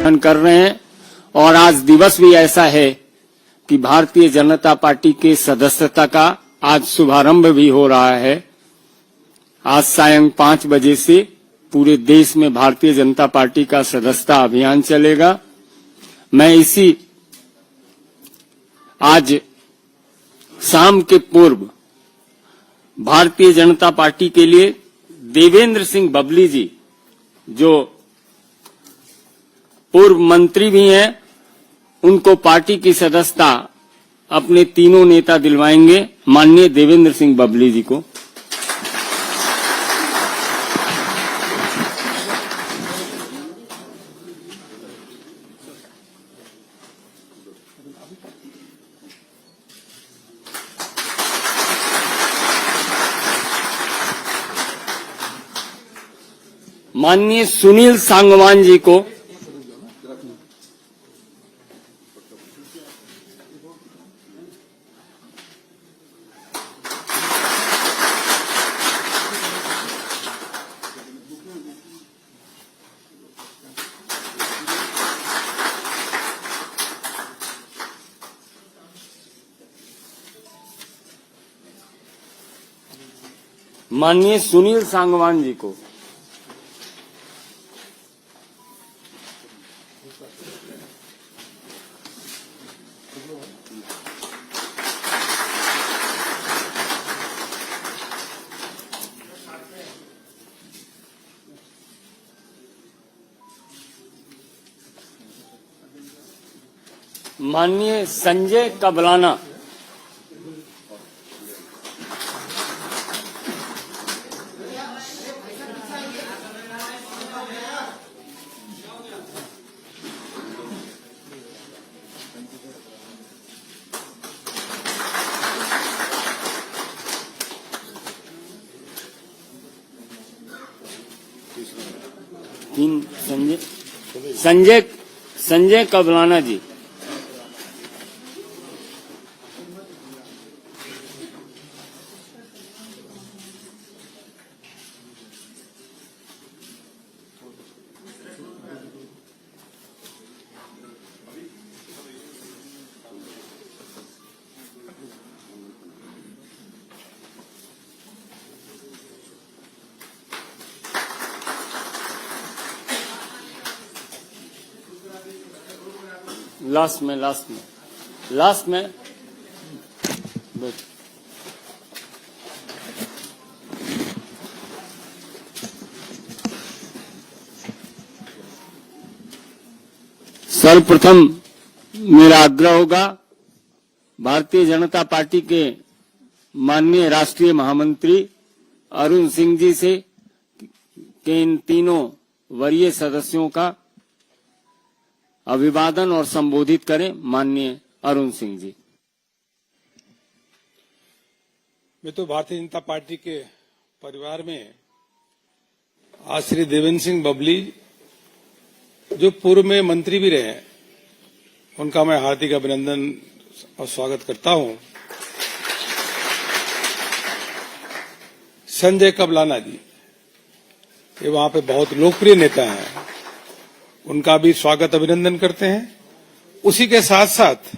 ग्रहण कर रहे हैं और आज दिवस भी ऐसा है कि भारतीय जनता पार्टी के सदस्यता का आज शुभारंभ भी हो रहा है। आज सायं 5 बजे से पूरे देश में भारतीय जनता पार्टी का सदस्यता अभियान चलेगा। मैं इसी आज शाम के पूर्व भारतीय जनता पार्टी के लिए देवेंद्र सिंह बबली जी, जो पूर्व मंत्री भी हैं, उनको पार्टी की सदस्यता अपने तीनों नेता दिलवाएंगे। माननीय देवेंद्र सिंह बबली जी को माननीय सुनील सांगवान जी को माननीय सुनील सांगवान जी को माननीय संजय कबलाना संजय कबलाना जी, लास्ट में सर्वप्रथम मेरा आग्रह होगा भारतीय जनता पार्टी के माननीय राष्ट्रीय महामंत्री अरुण सिंह जी से कि इन तीनों वरीय सदस्यों का अभिवादन और संबोधित करें। माननीय अरुण सिंह जी। मैं तो भारतीय जनता पार्टी के परिवार में आज श्री देवेंद्र सिंह बबली, जो पूर्व में मंत्री भी रहे, उनका मैं हार्दिक अभिनंदन और स्वागत करता हूं। संजय कबलाना जी, ये वहां पे बहुत लोकप्रिय नेता हैं, उनका भी स्वागत अभिनंदन करते हैं। उसी के साथ साथ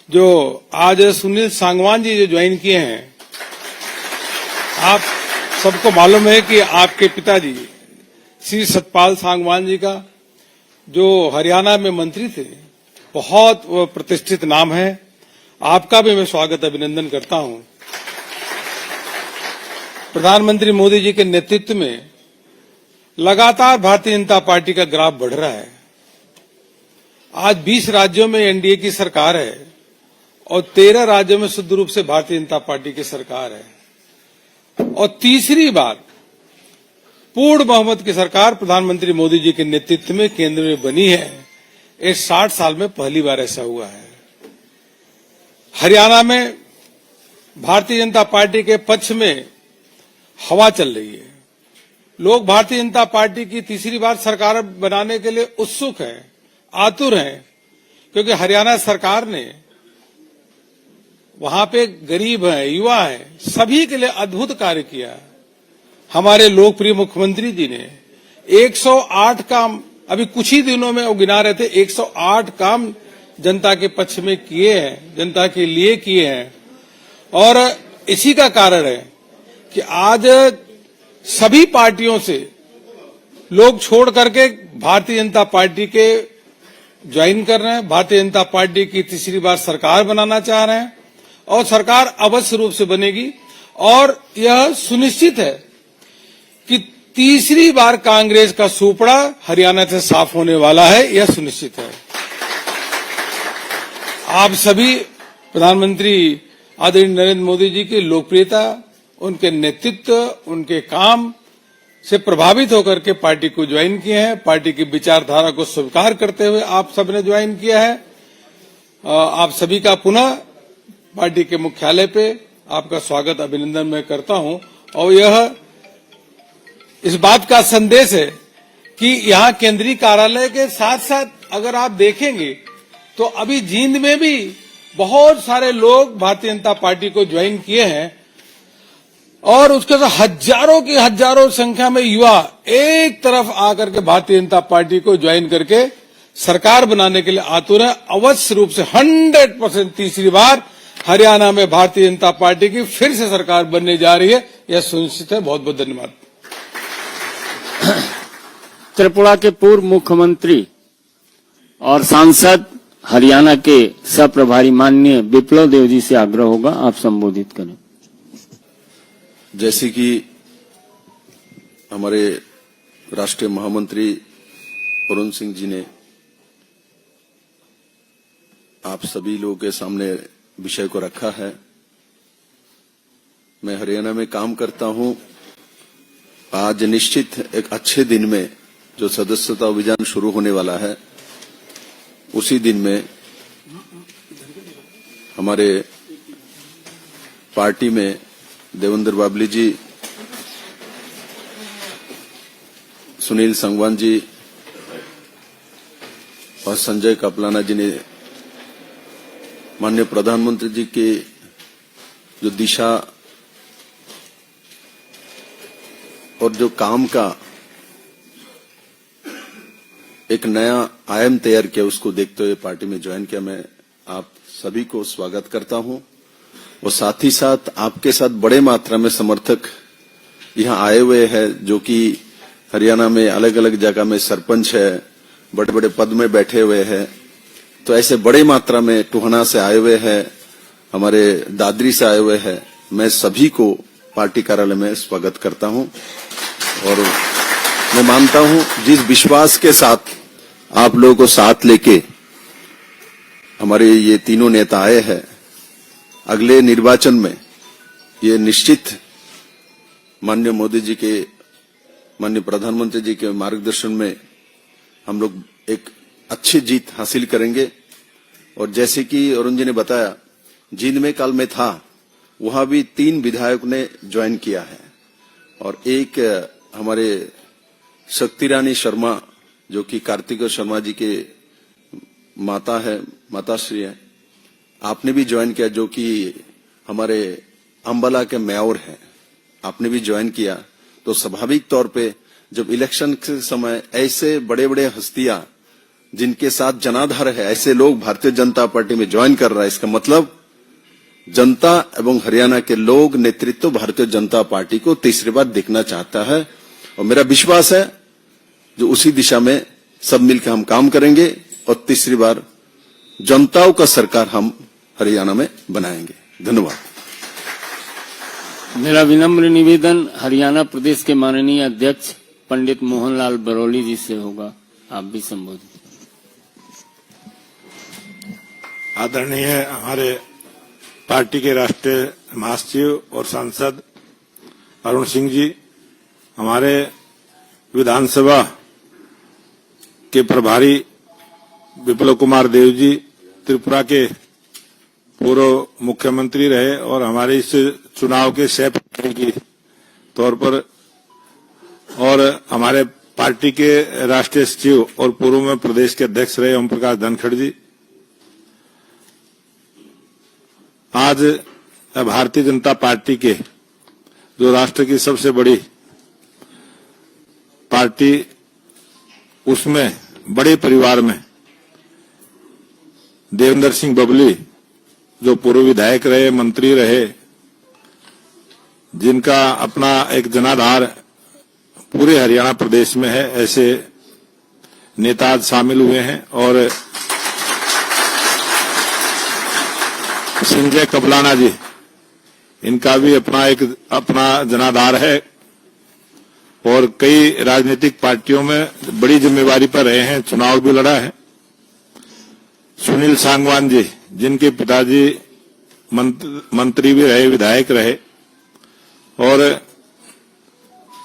जो आज सुनील सांगवान जी जो ज्वाइन किए हैं, आप सबको मालूम है कि आपके पिताजी श्री सतपाल सांगवान जी का, जो हरियाणा में मंत्री थे, बहुत प्रतिष्ठित नाम है। आपका भी मैं स्वागत अभिनंदन करता हूं। प्रधानमंत्री मोदी जी के नेतृत्व में लगातार भारतीय जनता पार्टी का ग्राफ बढ़ रहा है। आज 20 राज्यों में एनडीए की सरकार है और 13 राज्यों में शुद्ध रूप से भारतीय जनता पार्टी की सरकार है और तीसरी बार पूर्ण बहुमत की सरकार प्रधानमंत्री मोदी जी के नेतृत्व में केंद्र में बनी है। इस 60 साल में पहली बार ऐसा हुआ है। हरियाणा में भारतीय जनता पार्टी के पक्ष में हवा चल रही है। लोग भारतीय जनता पार्टी की तीसरी बार सरकार बनाने के लिए उत्सुक हैं, आतुर हैं, क्योंकि हरियाणा सरकार ने वहां पे गरीब हैं, युवा हैं, सभी के लिए अद्भुत कार्य किया। हमारे लोकप्रिय मुख्यमंत्री जी ने 108 का अभी कुछ ही दिनों में वो गिना रहे थे 108 काम जनता के पक्ष में किए हैं, जनता के लिए किए हैं। और इसी का कारण है कि आज सभी पार्टियों से लोग छोड़ करके भारतीय जनता पार्टी के ज्वाइन कर रहे हैं, भारतीय जनता पार्टी की तीसरी बार सरकार बनाना चाह रहे हैं और सरकार अवश्य रूप से बनेगी। और यह सुनिश्चित है कि तीसरी बार कांग्रेस का सुपड़ा हरियाणा से साफ होने वाला है, यह सुनिश्चित है। आप सभी प्रधानमंत्री आदरणीय नरेंद्र मोदी जी की लोकप्रियता, उनके नेतृत्व, उनके काम से प्रभावित होकर के पार्टी को ज्वाइन किए हैं। पार्टी की विचारधारा को स्वीकार करते हुए आप सबने ज्वाइन किया है। आप सभी का पुनः पार्टी के मुख्यालय पे आपका स्वागत, अभिनंदन मैं करता हूं। और यह इस बात का संदेश है कि यहां केंद्रीय कार्यालय के साथ साथ अगर आप देखेंगे तो अभी जींद में भी बहुत सारे लोग भारतीय जनता पार्टी को ज्वाइन किए हैं और उसके साथ हजारों की हजारों संख्या में युवा एक तरफ आकर के भारतीय जनता पार्टी को ज्वाइन करके सरकार बनाने के लिए आतुर है। अवश्य रूप से 100% तीसरी बार हरियाणा में भारतीय जनता पार्टी की फिर से सरकार बनने जा रही है, यह सुनिश्चित है। बहुत बहुत धन्यवाद। त्रिपुरा के पूर्व मुख्यमंत्री और सांसद हरियाणा के सह प्रभारी माननीय विप्लव देव जी से आग्रह होगा, आप संबोधित करें। जैसे कि हमारे राष्ट्रीय महामंत्री अरुण सिंह जी ने आप सभी लोगों के सामने विषय को रखा है, मैं हरियाणा में काम करता हूं। आज निश्चित एक अच्छे दिन में जो सदस्यता अभियान शुरू होने वाला है, उसी दिन में हमारे पार्टी में देवेंद्र बाबली जी, सुनील संगवान जी और संजय कापलाना जी ने माननीय प्रधानमंत्री जी के जो दिशा और जो काम का एक नया आयाम तैयार किया, उसको देखते हुए पार्टी में ज्वाइन किया। मैं आप सभी को स्वागत करता हूं और साथ ही साथ आपके साथ बड़े मात्रा में समर्थक यहां आए हुए हैं, जो कि हरियाणा में अलग अलग जगह में सरपंच है, बड़े बड़े पद में बैठे हुए हैं। तो ऐसे बड़े मात्रा में टोहना से आए हुए हैं, हमारे दादरी से आए हुए हैं। मैं सभी को पार्टी कार्यालय में स्वागत करता हूं और मैं मानता हूं जिस विश्वास के साथ आप लोगों को साथ लेके हमारे ये तीनों नेता आए हैं, अगले निर्वाचन में ये निश्चित माननीय मोदी जी के, माननीय प्रधानमंत्री जी के मार्गदर्शन में हम लोग एक अच्छी जीत हासिल करेंगे। और जैसे कि अरुण जी ने बताया, जींद में कल मैं था, वहां भी 3 विधायक ने ज्वाइन किया है और एक हमारे शक्ति रानी शर्मा, जो कि कार्तिक शर्मा जी के माता है, माताश्री है, आपने भी ज्वाइन किया, जो कि हमारे अंबाला के मेयर हैं, आपने भी ज्वाइन किया। तो स्वाभाविक तौर पे जब इलेक्शन के समय ऐसे बड़े बड़े हस्तियां जिनके साथ जनाधार है, ऐसे लोग भारतीय जनता पार्टी में ज्वाइन कर रहा है, इसका मतलब जनता एवं हरियाणा के लोग नेतृत्व भारतीय जनता पार्टी को तीसरी बार देखना चाहता है। और मेरा विश्वास है जो उसी दिशा में सब मिलकर हम काम करेंगे और तीसरी बार जनताओं का सरकार हम हरियाणा में बनाएंगे। धन्यवाद। मेरा विनम्र निवेदन हरियाणा प्रदेश के माननीय अध्यक्ष पंडित मोहनलाल बरौली जी से होगा, आप भी संबोधित। आदरणीय हमारे पार्टी के राष्ट्रीय महासचिव और सांसद अरुण सिंह जी, हमारे विधानसभा के प्रभारी विप्लव कुमार देव जी, त्रिपुरा के पूर्व मुख्यमंत्री रहे और हमारे इस चुनाव के सह प्रभारी के तौर पर, और हमारे पार्टी के राष्ट्रीय सचिव और पूर्व में प्रदेश के अध्यक्ष रहे ओम प्रकाश धनखड़ जी, आज भारतीय जनता पार्टी के जो राष्ट्र की सबसे बड़ी पार्टी उसमें बड़े परिवार में देवेंद्र सिंह बबली, जो पूर्व विधायक रहे, मंत्री रहे, जिनका अपना एक जनाधार पूरे हरियाणा प्रदेश में है, ऐसे नेता आज शामिल हुए हैं। और संजय कबलाना जी, इनका भी अपना जनाधार है और कई राजनीतिक पार्टियों में बड़ी जिम्मेवारी पर रहे हैं, चुनाव भी लड़ा है। सुनील सांगवान जी, जिनके पिताजी मंत्री भी रहे, विधायक रहे और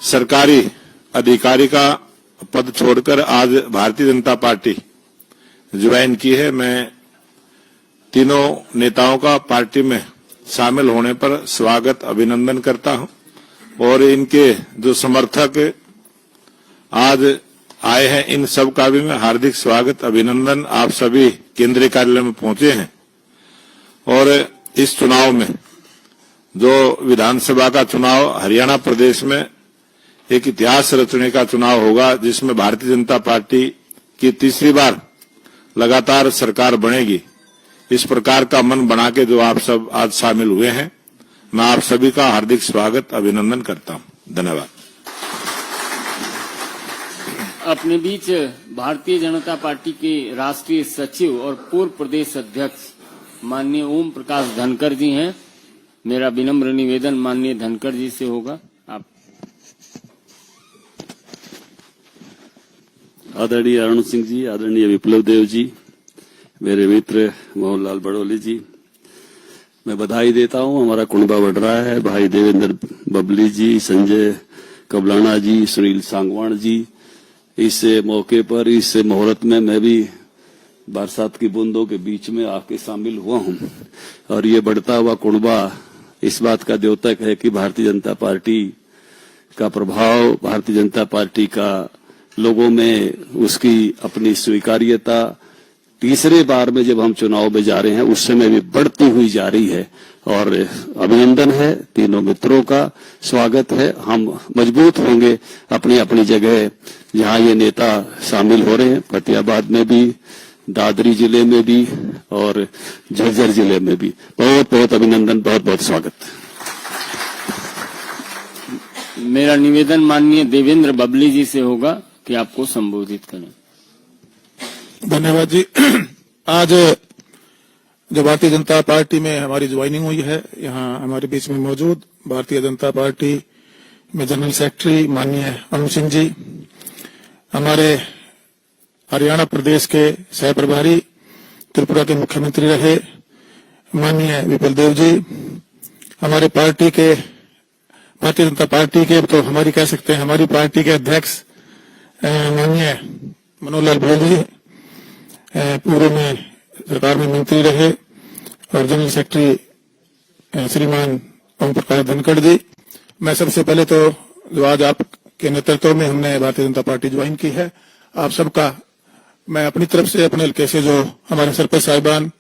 सरकारी अधिकारी का पद छोड़कर आज भारतीय जनता पार्टी ज्वाइन की है। मैं तीनों नेताओं का पार्टी में शामिल होने पर स्वागत अभिनंदन करता हूं और इनके जो समर्थक आज आए हैं, इन सब का भी मैं हार्दिक स्वागत अभिनंदन। आप सभी केंद्रीय कार्यालय में पहुंचे हैं और इस चुनाव में जो विधानसभा का चुनाव हरियाणा प्रदेश में एक इतिहास रचने का चुनाव होगा, जिसमें भारतीय जनता पार्टी की तीसरी बार लगातार सरकार बनेगी। इस प्रकार का मन बना के जो आप सब आज शामिल हुए हैं, मैं आप सभी का हार्दिक स्वागत अभिनंदन करता हूं। धन्यवाद। अपने बीच भारतीय जनता पार्टी के राष्ट्रीय सचिव और पूर्व प्रदेश अध्यक्ष माननीय ओम प्रकाश धनखड़ जी हैं। मेरा विनम्र निवेदन माननीय धनखड़ जी से होगा। आप आदरणीय अरुण सिंह जी, आदरणीय विप्लव देव जी, मेरे मित्र मोहनलाल बड़ोली जी, मैं बधाई देता हूं। हमारा कुंडा बढ़ रहा है। भाई देवेंद्र बबली जी, संजय कबलाना जी, सुनील सांगवान जी, इस मौके पर, इस मुहूर्त में मैं भी बरसात की बूंदों के बीच में आके शामिल हुआ हूं और ये बढ़ता हुआ कुंबा इस बात का द्योतक है कि भारतीय जनता पार्टी का प्रभाव, भारतीय जनता पार्टी का लोगों में उसकी अपनी स्वीकार्यता तीसरे बार में जब हम चुनाव में जा रहे हैं उस समय भी बढ़ती हुई जा रही है और अभिनंदन है। तीनों मित्रों का स्वागत है। हम मजबूत होंगे अपनी अपनी जगह जहां ये नेता शामिल हो रहे हैं, फतेहाबाद में भी, दादरी जिले में भी और झज्जर जिले में भी। बहुत बहुत अभिनंदन, बहुत बहुत स्वागत। मेरा निवेदन माननीय देवेंद्र बबली जी से होगा कि आपको संबोधित करें। धन्यवाद जी। आज जो भारतीय जनता पार्टी में हमारी ज्वाइनिंग हुई है, यहाँ हमारे बीच में मौजूद भारतीय जनता पार्टी में जनरल सेक्रेटरी माननीय अरुण सिंह जी, हमारे हरियाणा प्रदेश के सह प्रभारी, त्रिपुरा के मुख्यमंत्री रहे माननीय विप्लव देव जी, हमारे पार्टी के, भारतीय जनता पार्टी के, तो हमारी कह सकते हैं हमारी पार्टी के अध्यक्ष माननीय मनोहरलाल बड़ोली जी, पूर्व में सरकार में मंत्री रहे और जनरल सेक्रेटरी श्रीमान ओम प्रकाश धनखड़ जी। मैं सबसे पहले तो जो आज आपके नेतृत्व में हमने भारतीय जनता पार्टी ज्वाइन की है, आप सबका मैं अपनी तरफ से, अपने हल्के से जो हमारे सरपंच साहिबान,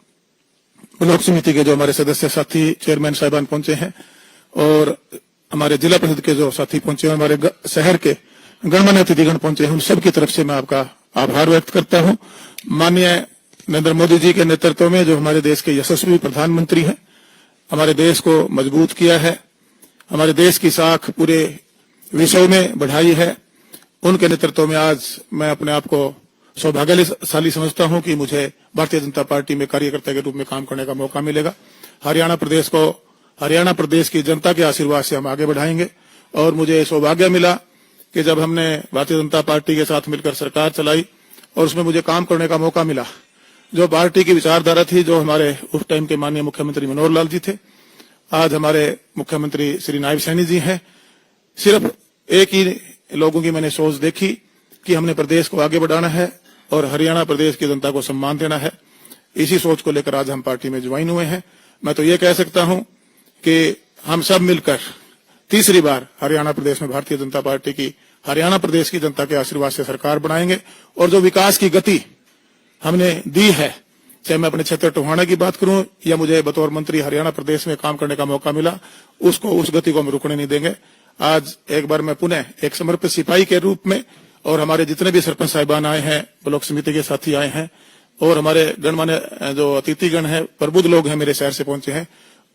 ब्लॉक समिति के जो हमारे सदस्य साथी, चेयरमैन साहिबान पहुंचे हैं और हमारे जिला परिषद के जो साथी पहुंचे हैं, हमारे शहर के गणमान्य अतिथिगण पहुंचे हैं, उन सबकी तरफ से मैं आपका आभार व्यक्त करता हूं। माननीय नरेंद्र मोदी जी के नेतृत्व में जो हमारे देश के यशस्वी प्रधानमंत्री हैं, हमारे देश को मजबूत किया है, हमारे देश की साख पूरे विश्व में बढ़ाई है, उनके नेतृत्व में आज मैं अपने आप को सौभाग्यशाली समझता हूं कि मुझे भारतीय जनता पार्टी में कार्यकर्ता के रूप में काम करने का मौका मिलेगा। हरियाणा प्रदेश को, हरियाणा प्रदेश की जनता के आशीर्वाद से हम आगे बढ़ाएंगे और मुझे सौभाग्य मिला कि जब हमने भारतीय जनता पार्टी के साथ मिलकर सरकार चलाई और उसमें मुझे काम करने का मौका मिला, जो पार्टी की विचारधारा थी, जो हमारे उस टाइम के माननीय मुख्यमंत्री मनोहर लाल जी थे, आज हमारे मुख्यमंत्री श्री नायब सैनी जी हैं, सिर्फ एक ही लोगों की मैंने सोच देखी कि हमने प्रदेश को आगे बढ़ाना है और हरियाणा प्रदेश की जनता को सम्मान देना है। इसी सोच को लेकर आज हम पार्टी में ज्वाइन हुए हैं। मैं तो ये कह सकता हूं कि हम सब मिलकर तीसरी बार हरियाणा प्रदेश में भारतीय जनता पार्टी की, हरियाणा प्रदेश की जनता के आशीर्वाद से सरकार बनाएंगे और जो विकास की गति हमने दी है, चाहे मैं अपने क्षेत्र टोहाना की बात करूं या मुझे बतौर मंत्री हरियाणा प्रदेश में काम करने का मौका मिला, उसको, उस गति को हम रुकने नहीं देंगे। आज एक बार मैं पुनः एक समर्पित सिपाही के रूप में और हमारे जितने भी सरपंच साहिबान आए हैं, ब्लॉक समिति के साथी आए हैं, और हमारे गणमान्य जो अतिथिगण हैं, प्रबुद्ध लोग हैं, मेरे शहर से पहुंचे हैं,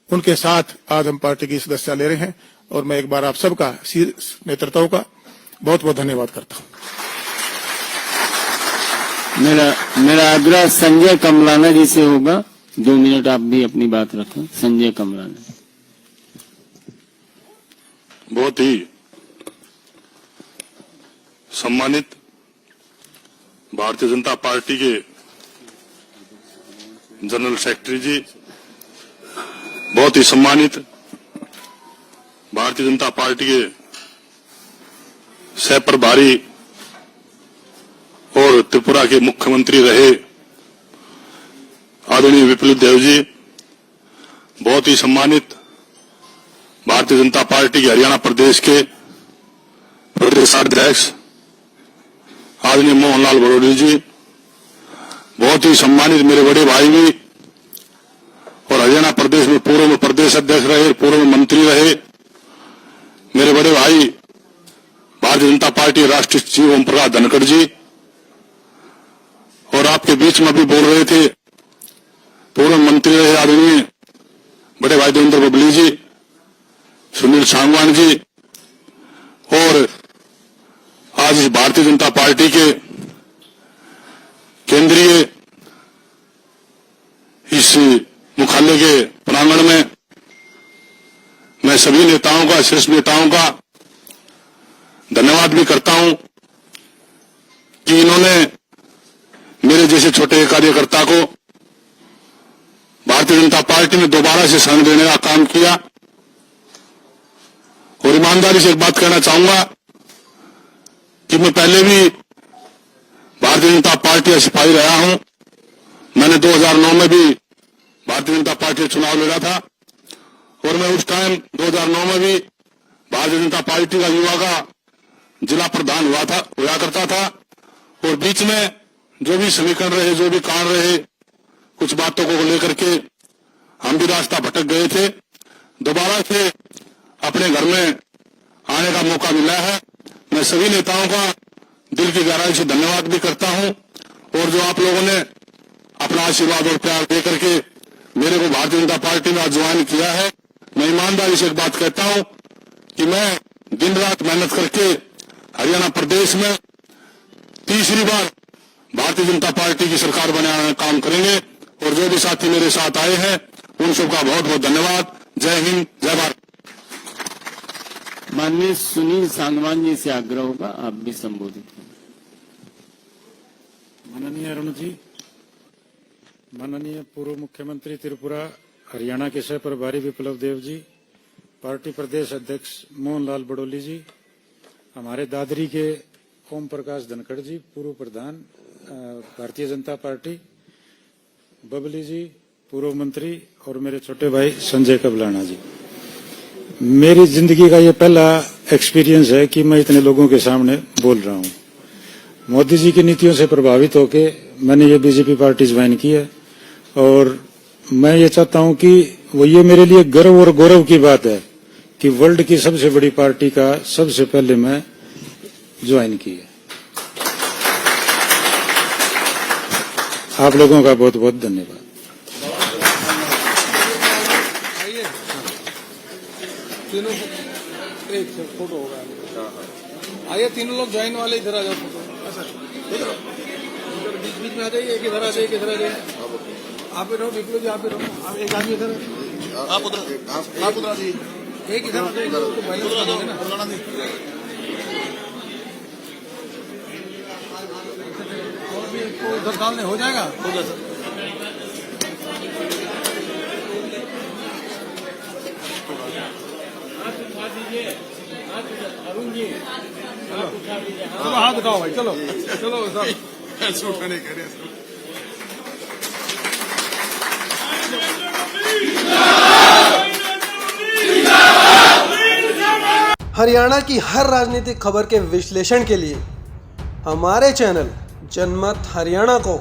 उनके साथ आज हम पार्टी की सदस्यता ले रहे हैं। और मैं एक बार आप सबका नेतृत्व का बहुत बहुत धन्यवाद करता हूं। मेरा आग्रह संजय कमलाना जी से होगा। 2 मिनट आप भी अपनी बात रखें। संजय कमलाना। बहुत ही सम्मानित भारतीय जनता पार्टी के जनरल सेक्रेटरी जी, बहुत ही सम्मानित भारतीय जनता पार्टी के सह प्रभारी और त्रिपुरा के मुख्यमंत्री रहे आदरणीय विप्लव देव जी, बहुत ही सम्मानित भारतीय जनता पार्टी के हरियाणा प्रदेश के प्रदेशाध्यक्ष आदरणीय मोहनलाल बड़ौली जी, बहुत ही सम्मानित मेरे बड़े भाई भी और हरियाणा प्रदेश में पूर्व में प्रदेश अध्यक्ष रहे, पूर्व में मंत्री रहे, मेरे बड़े भाई भारतीय जनता पार्टी राष्ट्रीय सचिव ओम प्रकाश धनखड़ जी, और आपके बीच में भी बोल रहे थे पूर्व मंत्री रहे आदरणीय बड़े भाई देवेंद्र बबली जी, सुनील सांगवान जी, और आज इस भारतीय जनता पार्टी के केंद्रीय इस मुख्यालय के प्रांगण में मैं सभी नेताओं का, शीर्ष नेताओं का धन्यवाद भी करता हूं कि इन्होंने मेरे जैसे छोटे कार्यकर्ता को भारतीय जनता पार्टी में दोबारा से शरण देने का काम किया। और ईमानदारी से एक बात कहना चाहूंगा कि मैं पहले भी भारतीय जनता पार्टी का सिपाही रहा हूं। मैंने 2009 में भी भारतीय जनता पार्टी का चुनाव लड़ा था और मैं उस टाइम 2009 में भी भारतीय जनता पार्टी का युवा का जिला प्रधान हुआ करता था। और बीच में जो भी समीकरण रहे, जो भी कारण रहे, कुछ बातों को लेकर के हम भी रास्ता भटक गए थे। दोबारा से अपने घर में आने का मौका मिला है। मैं सभी नेताओं का दिल की गहराई से धन्यवाद भी करता हूं और जो आप लोगों ने अपना आशीर्वाद और प्यार दे करके मेरे को भारतीय जनता पार्टी में ज्वाइन किया है। मैं ईमानदारी से एक बात कहता हूं कि मैं दिन रात मेहनत करके हरियाणा प्रदेश में तीसरी बार भारतीय जनता पार्टी की सरकार बनाने का काम करेंगे। और जो भी साथी मेरे साथ आए हैं उन सबका बहुत बहुत धन्यवाद। जय हिंद, जय भारत। माननीय सुनील सांगवान जी से आग्रह होगा, आप भी संबोधित करें। माननीय अरुण जी, माननीय पूर्व मुख्यमंत्री त्रिपुरा हरियाणा के सह प्रभारी विप्लव देव जी, पार्टी प्रदेश अध्यक्ष मोहनलाल बड़ौली जी, हमारे दादरी के ओम प्रकाश धनखड़ जी, पूर्व प्रधान भारतीय जनता पार्टी, बबली जी, पूर्व मंत्री, और मेरे छोटे भाई संजय कबलाना जी। मेरी जिंदगी का ये पहला एक्सपीरियंस है कि मैं इतने लोगों के सामने बोल रहा हूं। मोदी जी की नीतियों से प्रभावित होकर मैंने ये बीजेपी पार्टी ज्वाइन की है और मैं ये चाहता हूं कि वो ये मेरे लिए गर्व और गौरव की बात है कि वर्ल्ड की सबसे बड़ी पार्टी का सबसे पहले मैं ज्वाइन की है। आप लोगों का बहुत बहुत धन्यवाद। तीनों एक फोटो होगा। आइए तीनों लोग ज्वाइन वाले इधर आ जाओ। फोटो इधर बीच बीच में आ जाइए। एक इधर आ जाइए, एक इधर आ जाइए। आप ही रहो विप्लव जी, आप ही रहो। आप एक आदमी इधर, आप उधर जी, एक इधर आ जाइए। तो बैलेंस कर दोगे ना। और भी इसको उधर डालने हो जाएगा। अरुण जी, चलो हाथ उठाओ भाई, चलो चलो सब नहीं कह रहे। हरियाणा की हर राजनीतिक खबर के विश्लेषण के लिए हमारे चैनल जनमत हरियाणा को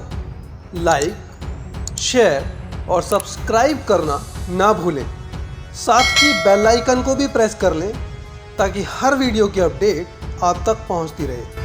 लाइक, शेयर और सब्सक्राइब करना ना भूलें। साथ ही बेल आइकन को भी प्रेस कर लें ताकि हर वीडियो की अपडेट आप तक पहुंचती रहे।